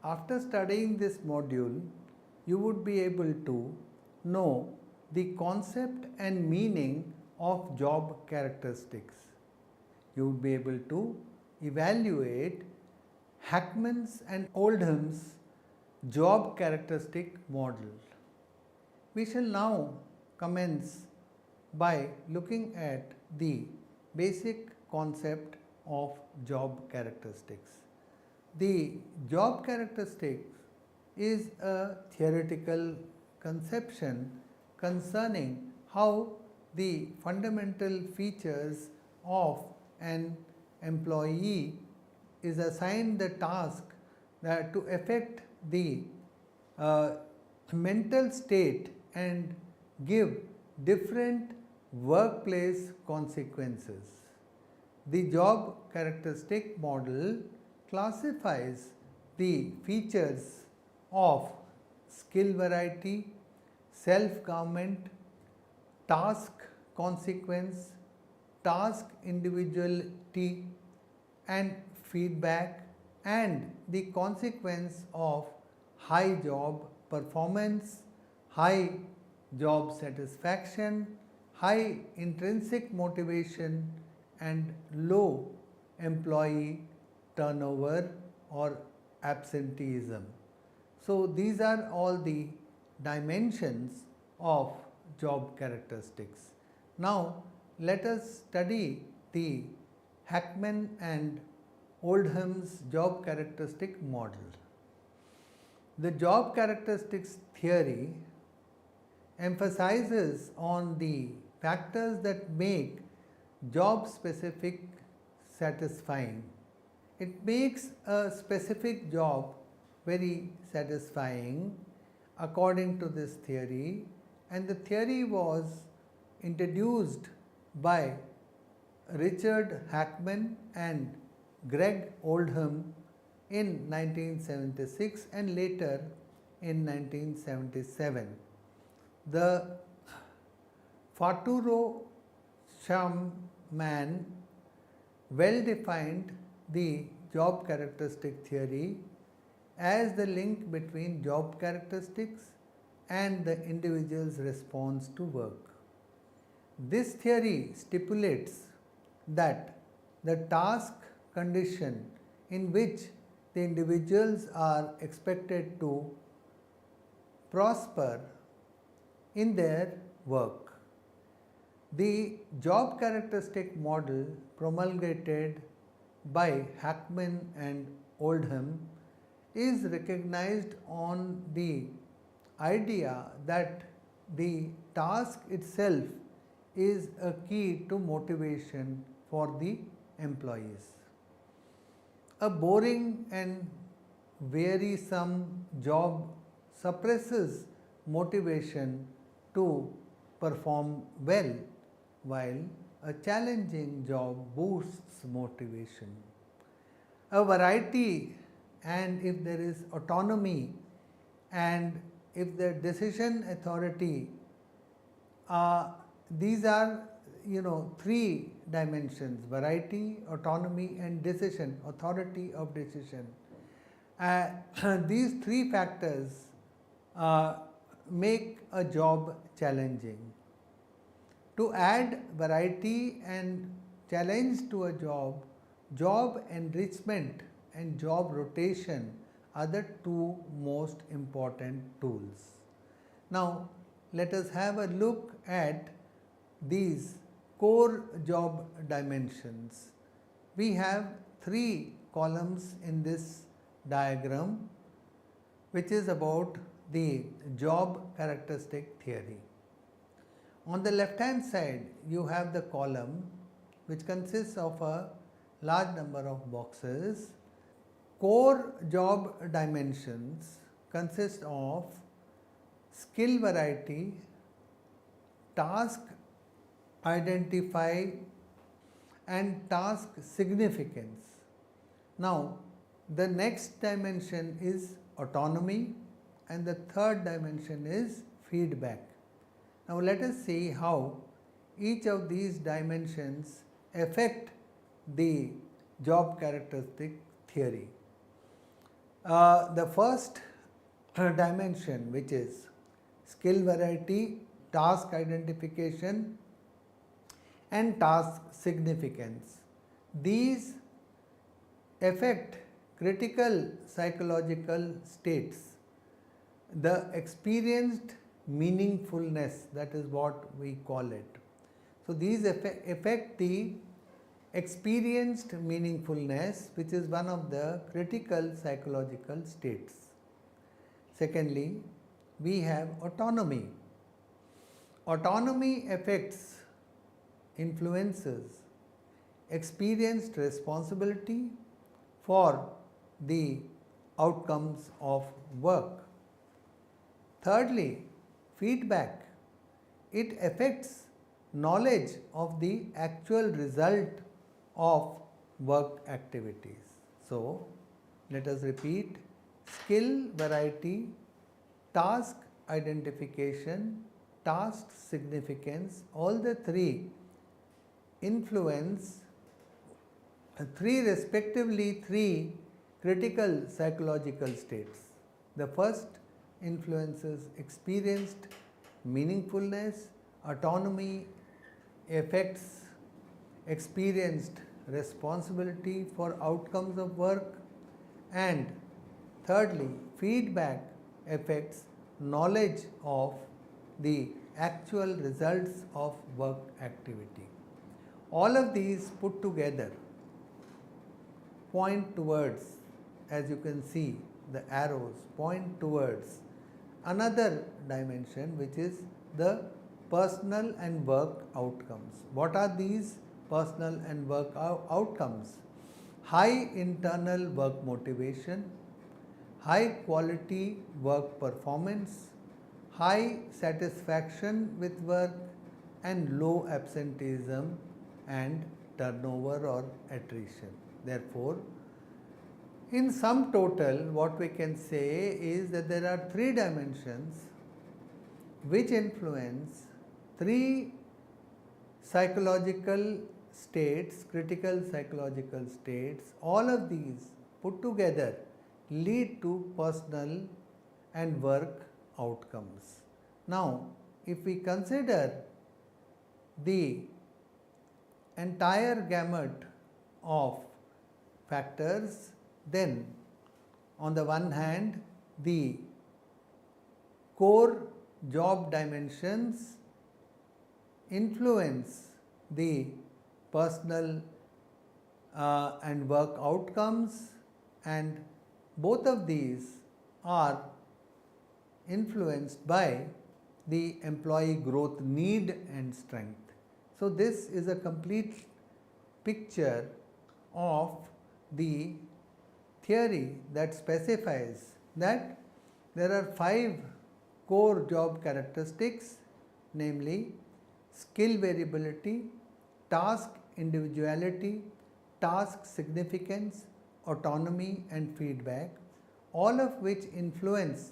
after studying this module, you would be able to know the concept and meaning of job characteristics. You would be able to evaluate Hackman's and Oldham's job characteristic model. We shall now commence by looking at the basic concept of job characteristics. The job characteristics is a theoretical conception concerning how the fundamental features of an employee is assigned the task that to affect the mental state and give different workplace consequences. The job characteristic model classifies the features of skill variety, self-government, task consequence, task individuality and feedback, and the consequence of high job performance, high job satisfaction, high intrinsic motivation and low employee turnover or absenteeism. So, these are all the dimensions of job characteristics. Now, let us study the Hackman and Oldham's job characteristic model. The job characteristics theory emphasizes on the factors that make job specific satisfying. It makes a specific job very satisfying according to this theory, and the theory was introduced by Richard Hackman and Greg Oldham in 1976 and later in 1977. The Faturo Schaman well defined the job characteristic theory as the link between job characteristics and the individual's response to work. This theory stipulates that the task condition in which the individuals are expected to prosper in their work. The job characteristic model promulgated by Hackman and Oldham is recognized on the idea that the task itself is a key to motivation for the employees. A boring and wearisome job suppresses motivation to perform well, while a challenging job boosts motivation. A variety, and if there is autonomy and if the decision authority, these are three dimensions: variety, autonomy and decision, authority of decision. These three factors make a job challenging. To add variety and challenge to a job, job enrichment and job rotation are the two most important tools. Now, let us have a look at these core job dimensions. We have three columns in this diagram, which is about the job characteristic theory. On the left hand side, you have the column which consists of a large number of boxes. Core job dimensions consist of skill variety, task identify and task significance. Now, the next dimension is autonomy and the third dimension is feedback. Now, let us see how each of these dimensions affect the job characteristic theory. The first dimension, which is skill variety, task identification, and task significance. These affect critical psychological states. The experienced meaningfulness, that is what we call it. So, these affect the experienced meaningfulness, which is one of the critical psychological states. Secondly, we have autonomy. Autonomy affects, influences experienced responsibility for the outcomes of work. Thirdly, feedback. It affects knowledge of the actual result of work activities. So, let us repeat: skill variety, task identification, task significance, all the three influence three critical psychological states. The first influences experienced meaningfulness, autonomy affects experienced responsibility for outcomes of work, and thirdly, feedback affects knowledge of the actual results of work activity. All of these put together point towards, as you can see, the arrows point towards another dimension, which is the personal and work outcomes. What are these personal and work outcomes? High internal work motivation, high quality work performance, high satisfaction with work, and low absenteeism and turnover or attrition. Therefore, in sum total, what we can say is that there are three dimensions which influence three psychological states, critical psychological states. All of these put together lead to personal and work outcomes. Now, if we consider the entire gamut of factors, then on the one hand, the core job dimensions influence the personal and work outcomes, and both of these are influenced by the employee growth need and strength. So, this is a complete picture of the theory that specifies that there are 5 core job characteristics, namely skill variability, task individuality, task significance, autonomy, and feedback, all of which influence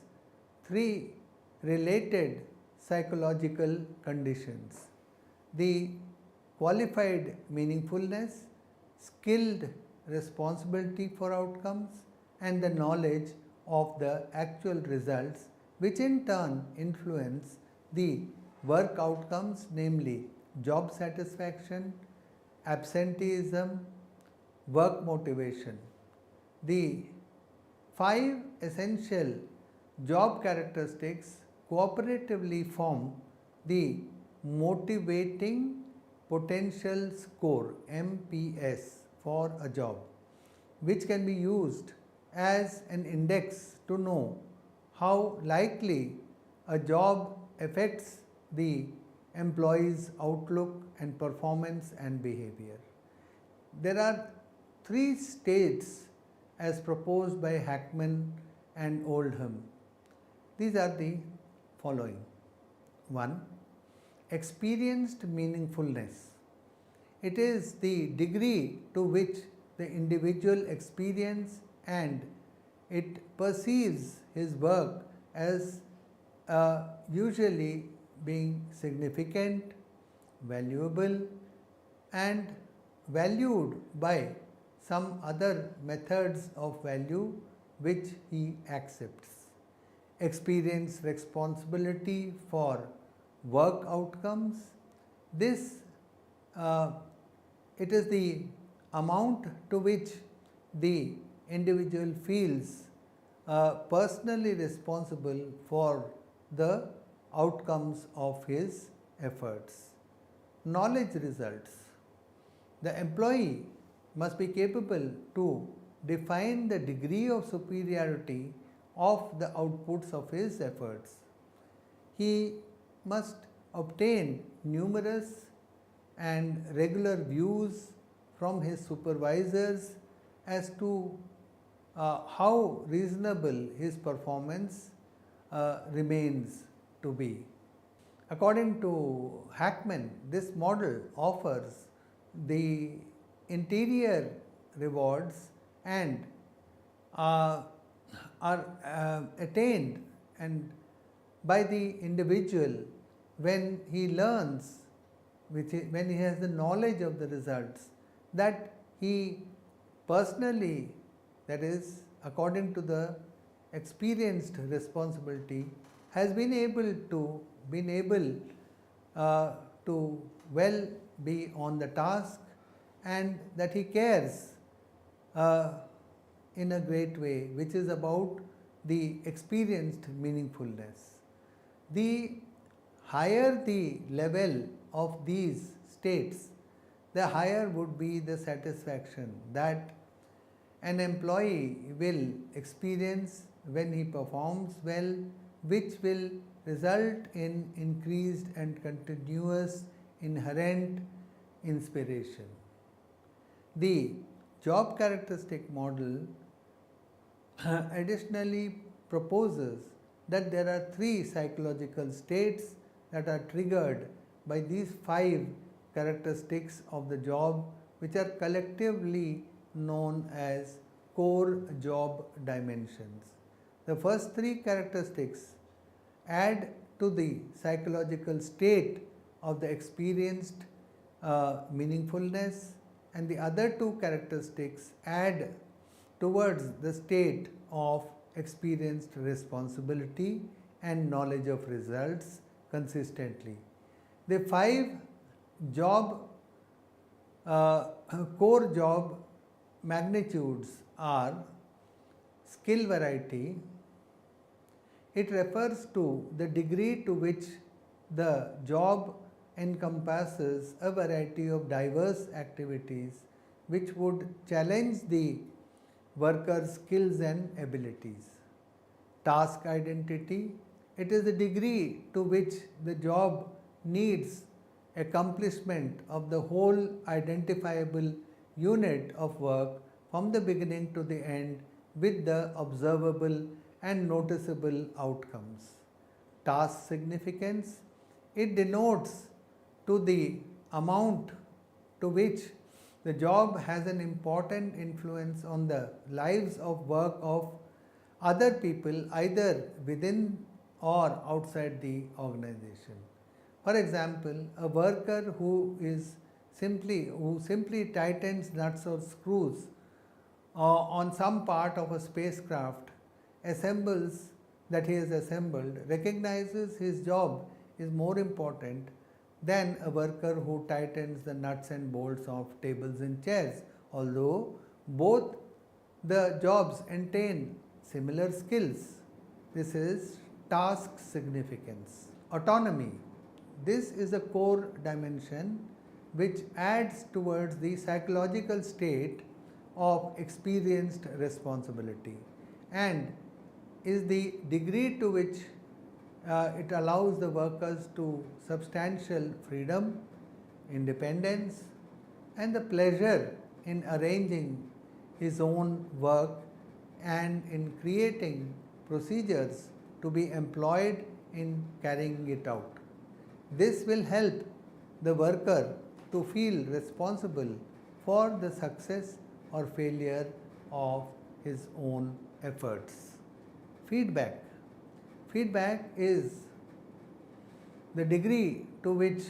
3 related psychological conditions: the qualified meaningfulness, skilled responsibility for outcomes, and the knowledge of the actual results, which in turn influence the work outcomes, namely job satisfaction, absenteeism, work motivation. The 5 essential job characteristics cooperatively form the motivating potential score MPS for a job, which can be used as an index to know how likely a job affects the employee's outlook and performance and behavior. There are 3 states as proposed by Hackman and Oldham. These are the following: 1. Experienced meaningfulness. It is the degree to which the individual experience and it perceives his work as usually being significant, valuable, and valued by some other methods of value which he accepts. Experience responsibility for work outcomes. This it is the amount to which the individual feels personally responsible for the outcomes of his efforts. Knowledge results. The employee must be capable to define the degree of superiority of the outputs of his efforts. He must obtain numerous and regular views from his supervisors as to how reasonable his performance remains to be. According to Hackman, this model offers the interior rewards and are attained and by the individual when he learns, when he has the knowledge of the results that he personally, that is according to the experienced responsibility, has been able to well be on the task, and that he cares in a great way, which is about the experienced meaningfulness. The higher the level of these states, the higher would be the satisfaction that an employee will experience when he performs well, which will result in increased and continuous inherent inspiration. The job characteristic model additionally proposes that there are 3 psychological states that are triggered by these 5 characteristics of the job, which are collectively known as core job dimensions. The first 3 characteristics add to the psychological state of the experienced meaningfulness, and the other 2 characteristics add towards the state of experienced responsibility and knowledge of results consistently. The 5 job core job magnitudes are skill variety. It refers to the degree to which the job encompasses a variety of diverse activities which would challenge the worker's skills and abilities. Task identity. It is the degree to which the job needs accomplishment of the whole identifiable unit of work from the beginning to the end with the observable and noticeable outcomes. Task significance. It denotes to the amount to which the job has an important influence on the lives of work of other people either within or outside the organization. For example, a worker who simply tightens nuts or screws on some part of a spacecraft, assembles that he has assembled, recognizes his job is more important than a worker who tightens the nuts and bolts of tables and chairs, although both the jobs entail similar skills. This is task significance. Autonomy. This is a core dimension which adds towards the psychological state of experienced responsibility and is the degree to which it allows the workers to substantial freedom, independence, and the pleasure in arranging his own work and in creating procedures to be employed in carrying it out. This will help the worker to feel responsible for the success or failure of his own efforts. Feedback. Feedback is the degree to which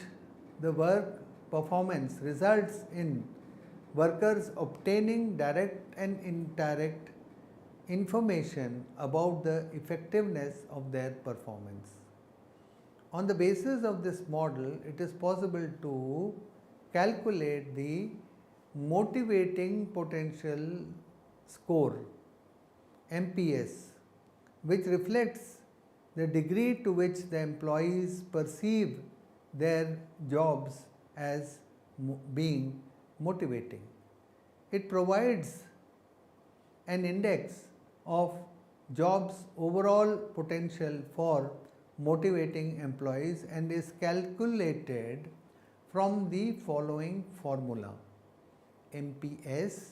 the work performance results in workers obtaining direct and indirect information about the effectiveness of their performance. On the basis of this model, it is possible to calculate the motivating potential score MPS, which reflects the degree to which the employees perceive their jobs as being motivating. It provides an index of jobs' overall potential for motivating employees and is calculated from the following formula. MPS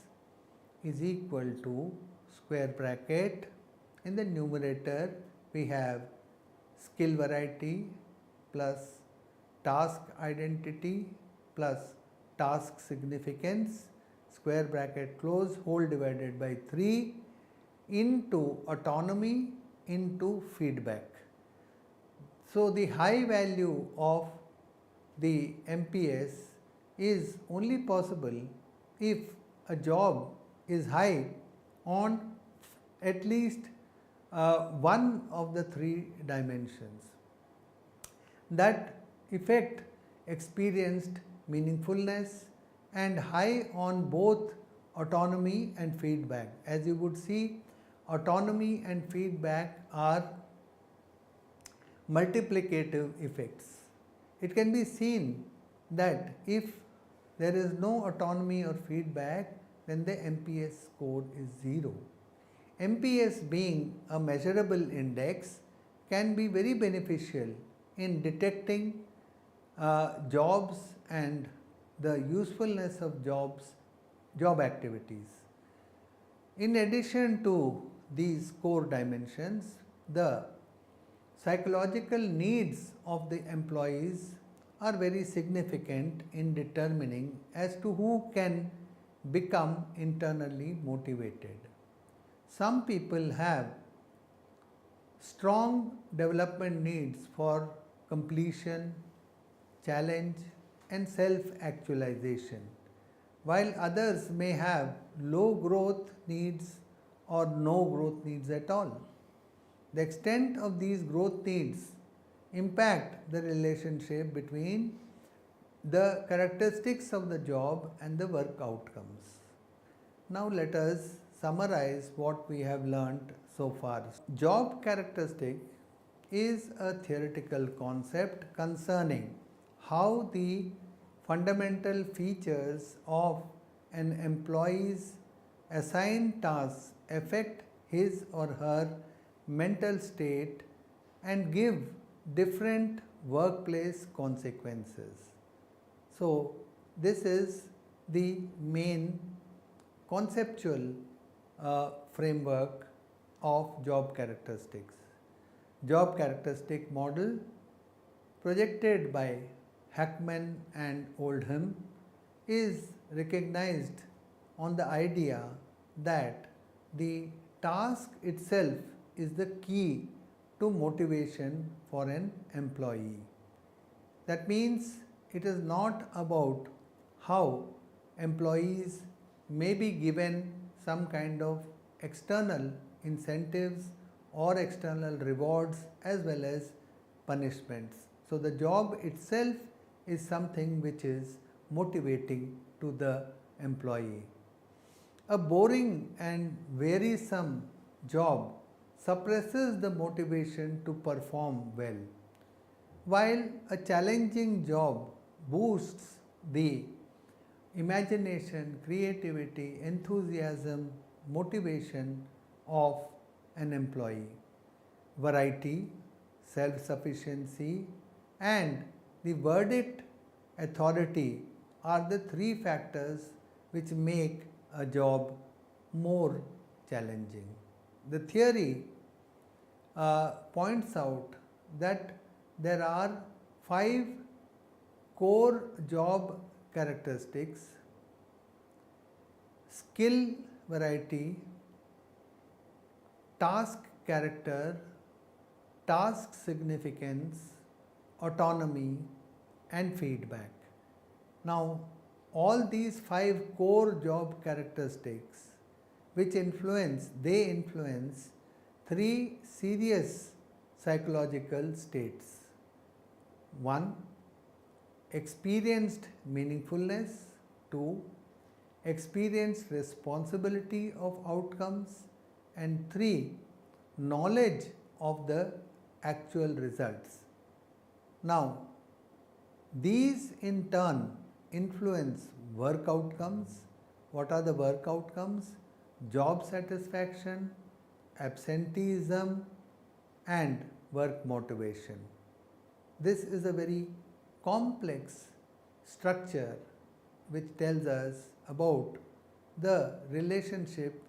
is equal to square bracket, in the numerator we have skill variety plus task identity plus task significance, square bracket close, whole divided by 3, into autonomy into feedback. So the high value of the MPS is only possible if a job is high on at least one of the 3 dimensions. That effect experienced meaningfulness and high on both autonomy and feedback. As you would see, autonomy and feedback are multiplicative effects. It can be seen that if there is no autonomy or feedback, then the MPS score is 0. MPS being a measurable index can be very beneficial in detecting jobs and the usefulness of job activities. In addition to these core dimensions, the psychological needs of the employees are very significant in determining as to who can become internally motivated. Some people have strong development needs for completion, challenge, and self-actualization, while others may have low growth needs or no growth needs at all. The extent of these growth needs impact the relationship between the characteristics of the job and the work outcomes. Now let us summarize what we have learnt so far. Job characteristic is a theoretical concept concerning how the fundamental features of an employee's assigned tasks affect his or her mental state and give different workplace consequences. So, this is the main conceptual framework of job characteristics. Job characteristic model projected by Hackman and Oldham is recognized on the idea that the task itself is the key to motivation for an employee. That means it is not about how employees may be given some kind of external incentives or external rewards as well as punishments. So the job itself is something which is motivating to the employee. A boring and wearisome job suppresses the motivation to perform well, while a challenging job boosts the imagination, creativity, enthusiasm, motivation of an employee. Variety, self-sufficiency, and the verdict authority are the 3 factors which make a job more challenging. The theory points out that there are 5 core job characteristics: skill variety, task character, task significance, autonomy, and feedback. Now, all these 5 core job characteristics they influence three serious psychological states. 1. Experienced meaningfulness. 2. Experienced responsibility of outcomes. And 3. Knowledge of the actual results. Now, these in turn influence work outcomes. What are the work outcomes? Job satisfaction, absenteeism, and work motivation. This is a very complex structure which tells us about the relationship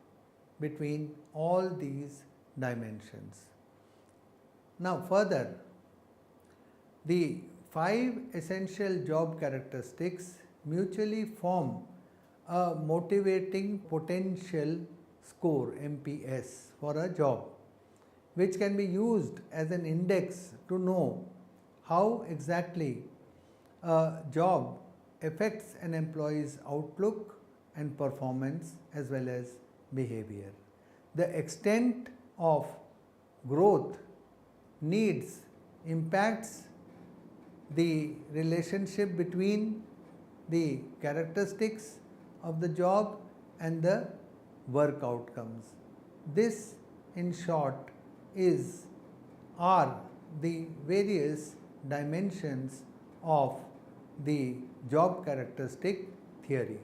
between all these dimensions. Now further, the 5 essential job characteristics mutually form a motivating potential score MPS for a job, which can be used as an index to know how exactly a job affects an employee's outlook and performance as well as behavior. The extent of growth, needs, impacts the relationship between the characteristics of the job and the work outcomes. This, in short, are the various dimensions of the job characteristic theory.